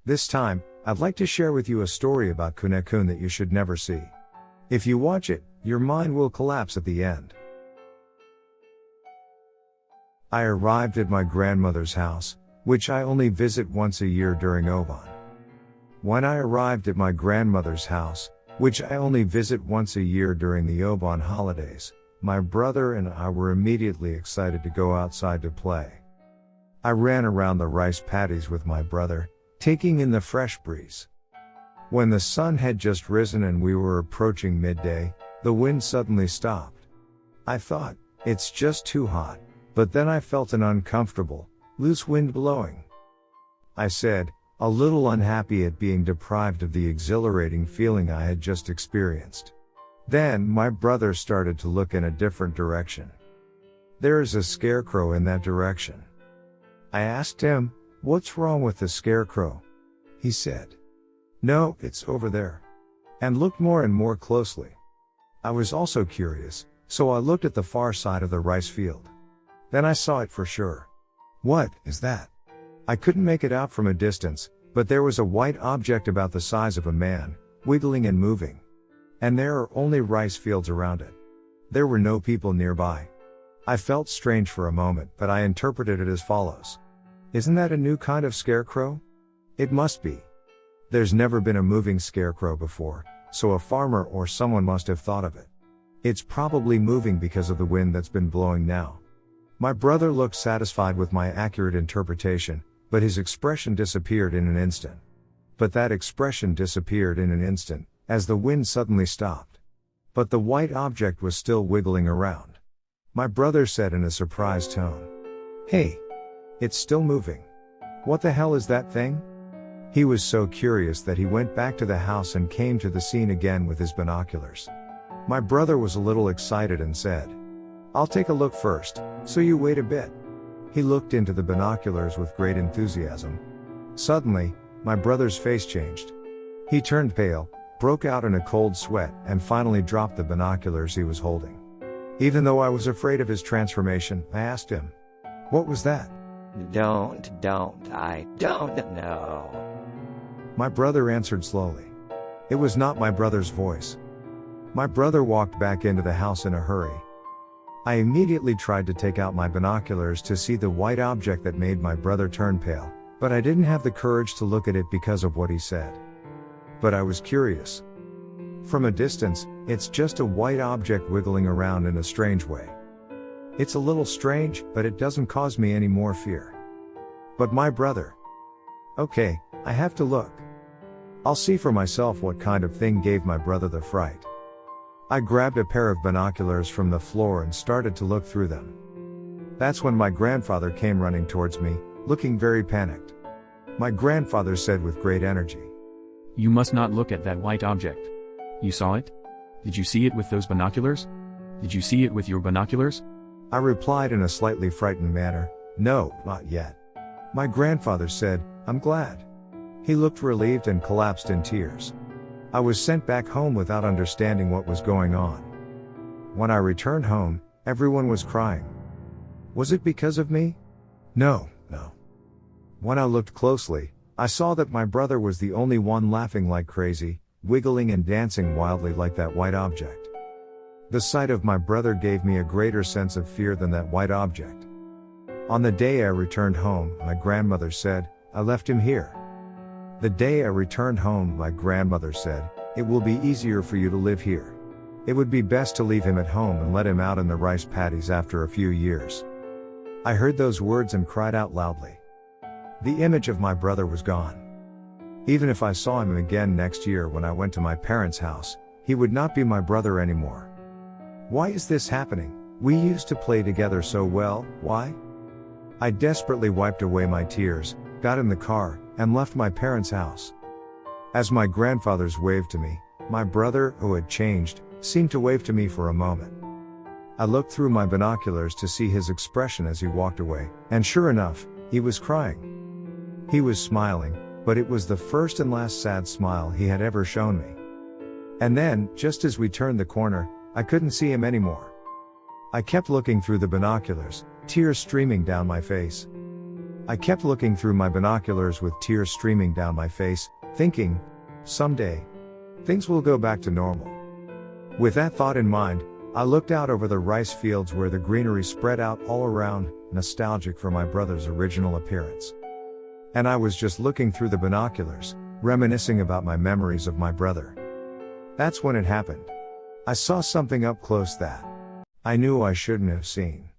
This time, I'd like to share with you a story about Kunekune that you should never see. If you watch it, your mind will collapse at the end. I arrived at my grandmother's house, which I only visit once a year during Obon. When I arrived at my grandmother's house, which I only visit once a year during the Obon holidays, my brother and I were immediately excited to go outside to play. I ran around the rice paddies with my brother, taking in the fresh breeze. When the sun had just risen and we were approaching midday, the wind suddenly stopped. I thought, it's just too hot, but then I felt an uncomfortable, loose wind blowing. I said, a little unhappy at being deprived of the exhilarating feeling I had just experienced. Then my brother started to look in a different direction. There is a scarecrow in that direction. I asked him, what's wrong with the scarecrow? He said, no, it's over there. And looked more and more closely. I was also curious, so I looked at the far side of the rice field. Then I saw it for sure. What is that? I couldn't make it out from a distance, but there was a white object about the size of a man, wiggling and moving. And there are only rice fields around it. There were no people nearby. I felt strange for a moment, but I interpreted it as follows. Isn't that a new kind of scarecrow? It must be. There's never been a moving scarecrow before, so a farmer or someone must have thought of it. It's probably moving because of the wind that's been blowing now. My brother looked satisfied with my accurate interpretation, but his expression disappeared in an instant. But that expression disappeared in an instant, as the wind suddenly stopped. But the white object was still wiggling around. My brother said in a surprised tone, hey! It's still moving. What the hell is that thing? He was so curious that he went back to the house and came to the scene again with his binoculars. My brother was a little excited and said, I'll take a look first, so you wait a bit. He looked into the binoculars with great enthusiasm. Suddenly, my brother's face changed. He turned pale, broke out in a cold sweat, and finally dropped the binoculars he was holding. Even though I was afraid of his transformation, I asked him, what was that? I don't know. My brother answered slowly. It was not my brother's voice. My brother walked back into the house in a hurry. I immediately tried to take out my binoculars to see the white object that made my brother turn pale, but I didn't have the courage to look at it because of what he said. But I was curious. From a distance, it's just a white object wiggling around in a strange way. It's a little strange, but it doesn't cause me any more fear. But my brother. Okay, I have to look. I'll see for myself what kind of thing gave my brother the fright. I grabbed a pair of binoculars from the floor and started to look through them. That's when my grandfather came running towards me, looking very panicked. My grandfather said with great energy, You must not look at that white object. You saw it? Did you see it with those binoculars? Did you see it with your binoculars? I replied in a slightly frightened manner, no, not yet. My grandfather said, I'm glad. He looked relieved and collapsed in tears. I was sent back home without understanding what was going on. When I returned home, everyone was crying. Was it because of me? No. When I looked closely, I saw that my brother was the only one laughing like crazy, wiggling and dancing wildly like that white object. The sight of my brother gave me a greater sense of fear than that white object. On the day I returned home, my grandmother said, I left him here. The day I returned home, my grandmother said, it will be easier for you to live here. It would be best to leave him at home and let him out in the rice paddies after a few years. I heard those words and cried out loudly. The image of my brother was gone. Even if I saw him again next year when I went to my parents' house, he would not be my brother anymore. Why is this happening? We used to play together so well, why? I desperately wiped away my tears, got in the car, and left my parents' house. As my grandfathers waved to me, my brother, who had changed, seemed to wave to me for a moment. I looked through my binoculars to see his expression as he walked away, and sure enough, he was crying. He was smiling, but it was the first and last sad smile he had ever shown me. And then, just as we turned the corner, I couldn't see him anymore. I kept looking through the binoculars, tears streaming down my face. I kept looking through my binoculars with tears streaming down my face, thinking, someday, things will go back to normal. With that thought in mind, I looked out over the rice fields where the greenery spread out all around, nostalgic for my brother's original appearance. And I was just looking through the binoculars, reminiscing about my memories of my brother. That's when it happened. I saw something up close that I knew I shouldn't have seen.